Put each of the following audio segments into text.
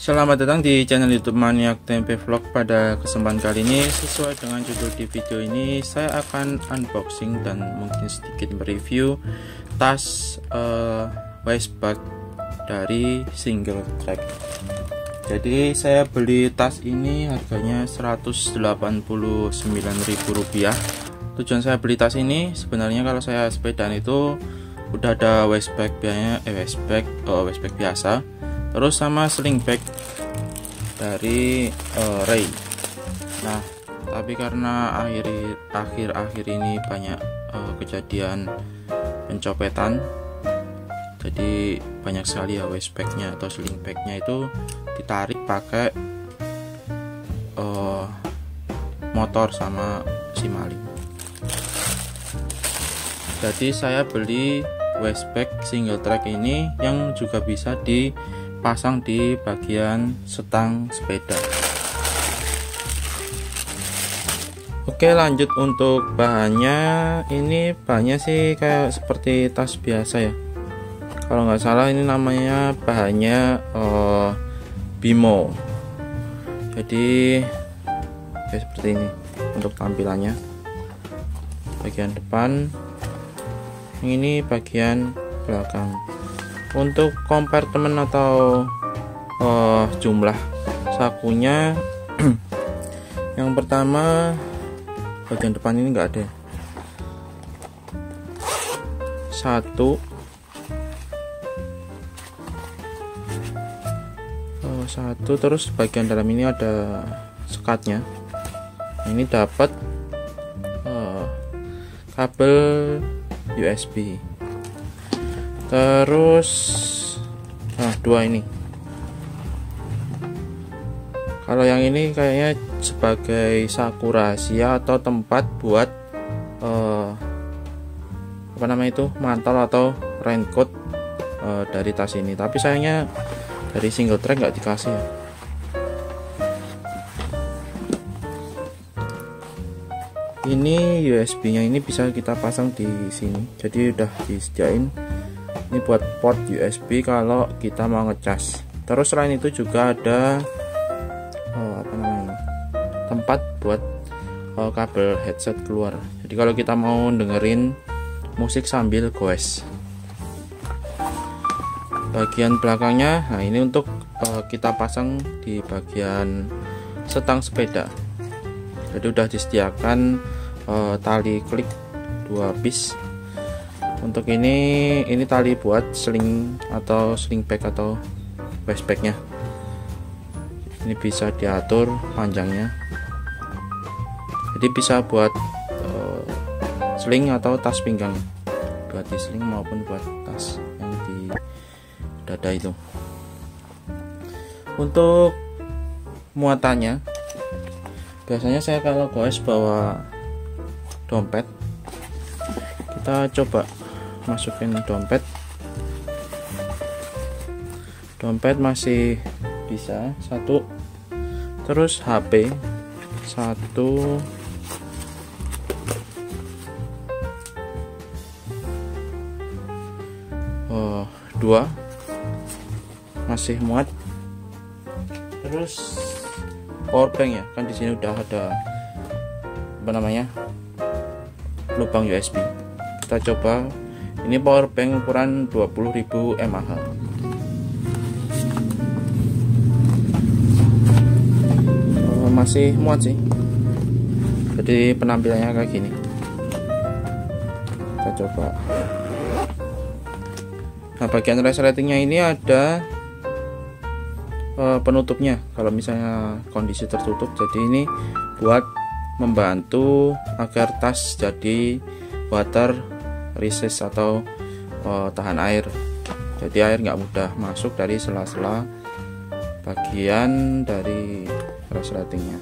Selamat datang di channel YouTube Maniak Tempe Vlog. Pada kesempatan kali ini, sesuai dengan judul di video ini, saya akan unboxing dan mungkin sedikit mereview tas waistbag dari Single Track. Jadi saya beli tas ini harganya Rp189.000. Tujuan saya beli tas ini sebenarnya kalau saya sepedaan itu udah ada waistbag biasa, terus sama sling bag dari Ray. Nah, tapi karena akhir-akhir ini banyak kejadian pencopetan, jadi banyak sekali ya waistbagnya atau sling bagnya itu ditarik pakai motor sama si maling. Jadi saya beli waistbag Single Track ini yang juga bisa dipasang di bagian setang sepeda. Oke, lanjut untuk bahannya. Ini bahannya sih kayak seperti tas biasa ya, kalau nggak salah ini namanya bahannya Bimo. Jadi kayak seperti ini untuk tampilannya. Bagian depan, ini bagian belakang. Untuk kompartemen atau jumlah sakunya yang pertama bagian depan ini enggak ada. Satu, terus bagian dalam ini ada sekatnya. Ini dapat kabel USB. Terus dua ini. Kalau yang ini kayaknya sebagai saku rahasia atau tempat buat mantel atau raincoat dari tas ini. Tapi sayangnya dari Single Track nggak dikasih ya. Ini USB-nya ini bisa kita pasang di sini. Jadi udah disediain ini buat port USB kalau kita mau ngecas. Terus selain itu juga ada tempat buat kabel headset keluar. Jadi kalau kita mau dengerin musik sambil goes. Bagian belakangnya, nah ini untuk kita pasang di bagian setang sepeda. Jadi udah disediakan tali klik 2 piece. Untuk ini tali buat sling atau sling bag atau waistbagnya. Ini bisa diatur panjangnya. Jadi bisa buat sling atau tas pinggang, buat di sling maupun buat tas yang di dada itu. Untuk muatannya, biasanya saya kalau goes bawa dompet. Kita coba masukin dompet masih bisa satu, terus HP satu, dua masih muat. Terus powerbank ya, kan di sini udah ada lubang USB. Kita coba, ini powerbank ukuran 20.000 mAh. Masih muat sih. Jadi penampilannya kayak gini. Kita coba. Nah, bagian resletingnya ini ada penutupnya kalau misalnya kondisi tertutup. Jadi ini buat membantu agar tas jadi water resist atau tahan air. Jadi air nggak mudah masuk dari sela-sela bagian dari resletingnya.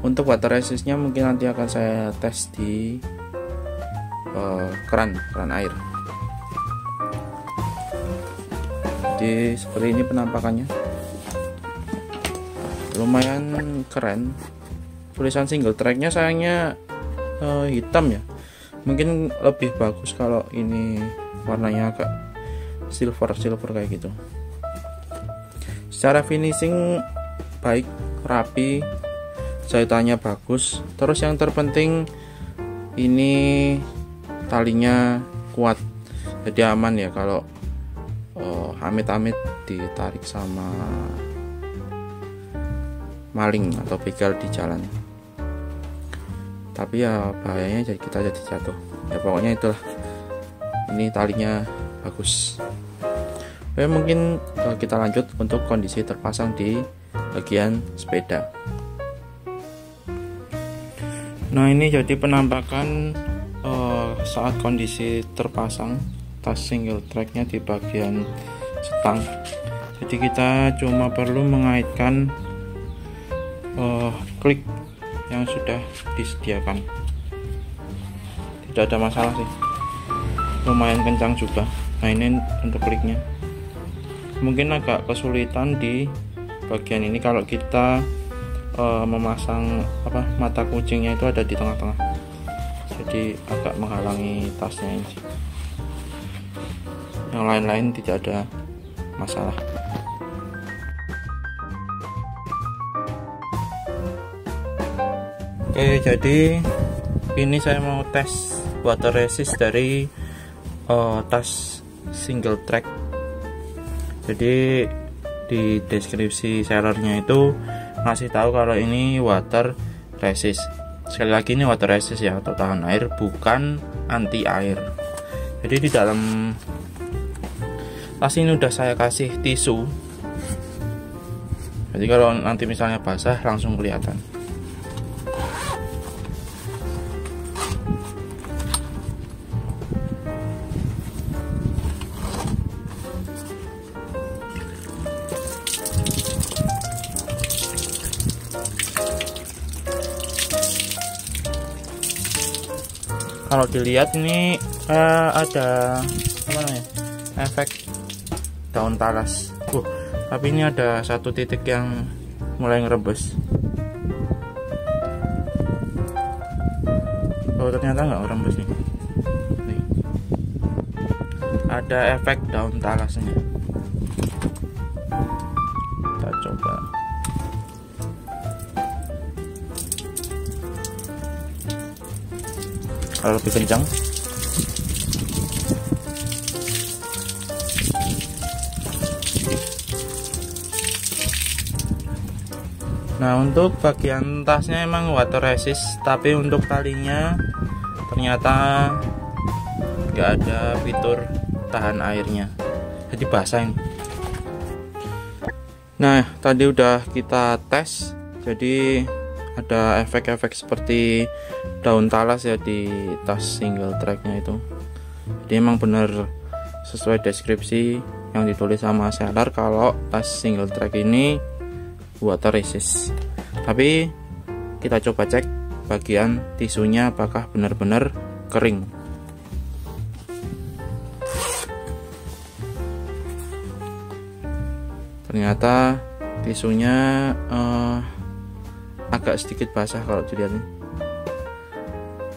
Untuk water resistnya mungkin nanti akan saya tes di keran air. Jadi seperti ini penampakannya, lumayan keren. Tulisan Single Tracknya sayangnya hitam ya, mungkin lebih bagus kalau ini warnanya agak silver kayak gitu. Secara finishing baik, rapi, jahitannya bagus. Terus yang terpenting ini talinya kuat, jadi aman ya kalau amit-amit ditarik sama maling atau begal di jalan. Tapi ya bahayanya kita jadi jatuh ya, pokoknya itulah. Ini talinya bagus. Oke, mungkin kita lanjut untuk kondisi terpasang di bagian sepeda. Nah, ini jadi penampakan saat kondisi terpasang tas single tracknya di bagian setang. Jadi kita cuma perlu mengaitkan klik yang sudah disediakan. Tidak ada masalah sih, lumayan kencang juga. Nah, ini untuk kliknya mungkin agak kesulitan di bagian ini kalau kita memasang mata kucingnya itu ada di tengah-tengah, jadi agak menghalangi tasnya ini. Yang lain-lain tidak ada masalah. Oke, jadi ini saya mau tes water resist dari tas single track. Jadi di deskripsi sellernya itu ngasih tahu kalau ini water resist. Sekali lagi, ini water resist ya, atau tahan air, bukan anti air. Jadi di dalam tas ini udah saya kasih tisu, jadi kalau nanti misalnya basah langsung kelihatan. Kalau dilihat ini ada apa namanya, efek daun talas. Tapi ini ada satu titik yang mulai ngerebes. Oh, ternyata nggak ngerembes nih. Ada efek daun talasnya. Kita coba. Kalau lebih kencang, nah untuk bagian tasnya emang water resist, tapi untuk talinya ternyata nggak ada fitur tahan airnya, jadi basah ini. Nah, tadi udah kita tes, jadi ada efek-efek seperti daun talas ya di tas single tracknya itu. Jadi emang bener sesuai deskripsi yang ditulis sama seller kalau tas single track ini water resist. Tapi kita coba cek bagian tisunya apakah benar-benar kering. Ternyata tisunya agak sedikit basah, kalau dilihat ini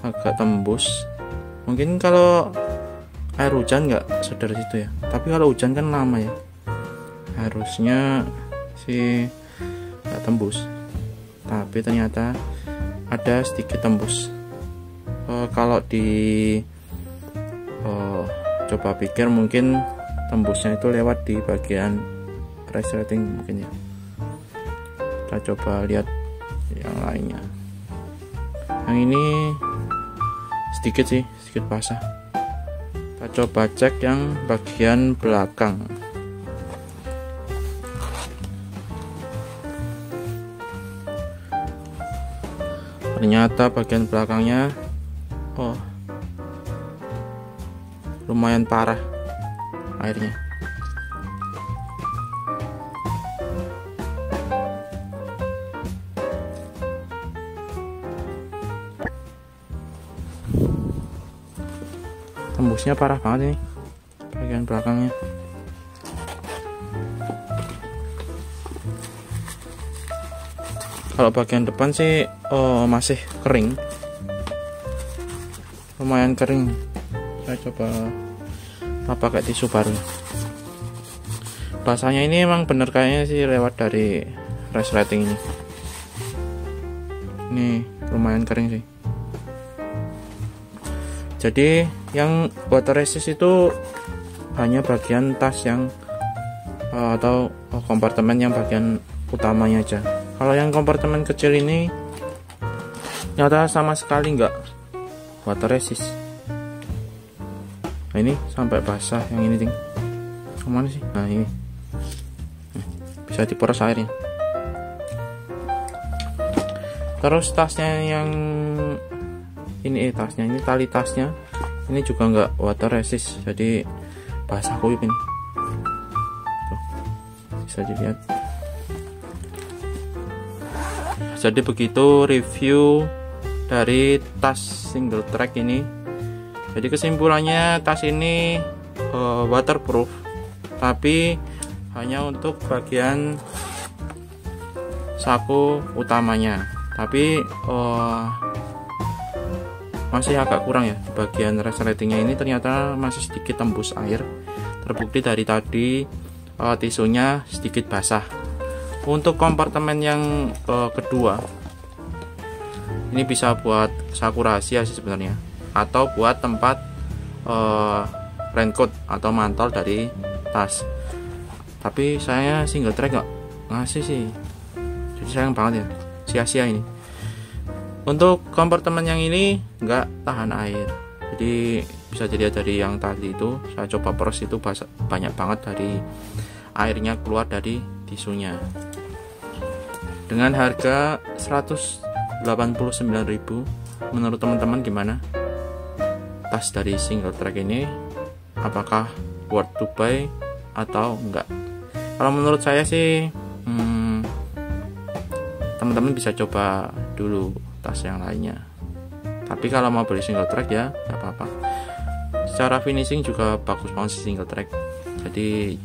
agak tembus. Mungkin kalau air hujan nggak sedar situ ya, tapi kalau hujan kan lama ya, harusnya sih nggak tembus, tapi ternyata ada sedikit tembus. Kalau di coba pikir mungkin tembusnya itu lewat di bagian resleting mungkin ya. Kita coba lihat yang lainnya. Yang ini sedikit sih, sedikit basah. Kita coba cek yang bagian belakang. Ternyata bagian belakangnya lumayan parah airnya. Tembusnya parah banget ini bagian belakangnya. Kalau bagian depan sih masih kering, lumayan kering. Saya coba pakai tisu baru. basahnya ini emang bener kayaknya sih lewat dari resleting ini lumayan kering sih. Jadi yang water resist itu hanya bagian tas yang atau kompartemen yang bagian utamanya aja. Kalau yang kompartemen kecil ini nyata sama sekali nggak water resist. Nah ini sampai basah yang ini ting. Kemana sih? Nah ini bisa diperas airnya. Terus tasnya yang ini tasnya ini tali tasnya ini juga nggak water resist, jadi basah kuyup ini. Tuh, bisa dilihat. Jadi begitu review dari tas single track ini. Jadi kesimpulannya tas ini waterproof, tapi hanya untuk bagian saku utamanya. Tapi masih agak kurang ya, bagian resletingnya ini ternyata masih sedikit tembus air. Terbukti dari tadi tisunya sedikit basah. Untuk kompartemen yang kedua ini bisa buat saku rahasia sih sebenarnya, atau buat tempat raincoat atau mantel dari tas. Tapi saya single track nggak ngasih sih, jadi sayang banget ya, sia-sia ini. Untuk kompartemen yang ini nggak tahan air, jadi bisa dilihat dari yang tadi itu saya coba peres itu banyak banget dari airnya keluar dari tisunya. Dengan harga 189.000, menurut teman-teman gimana tas dari single track ini? Apakah worth to buy atau enggak? Kalau menurut saya sih teman-teman bisa coba dulu tas yang lainnya. Tapi kalau mau beli single track ya nggak apa-apa. Secara finishing juga bagus banget sih single track. Jadi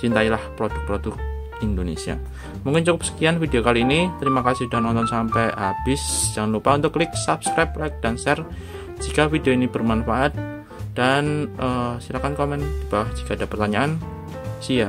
cintailah produk-produk Indonesia. Mungkin cukup sekian video kali ini. Terima kasih sudah nonton sampai habis. Jangan lupa untuk klik subscribe, like, dan share jika video ini bermanfaat. Dan silakan komen di bawah jika ada pertanyaan. See ya.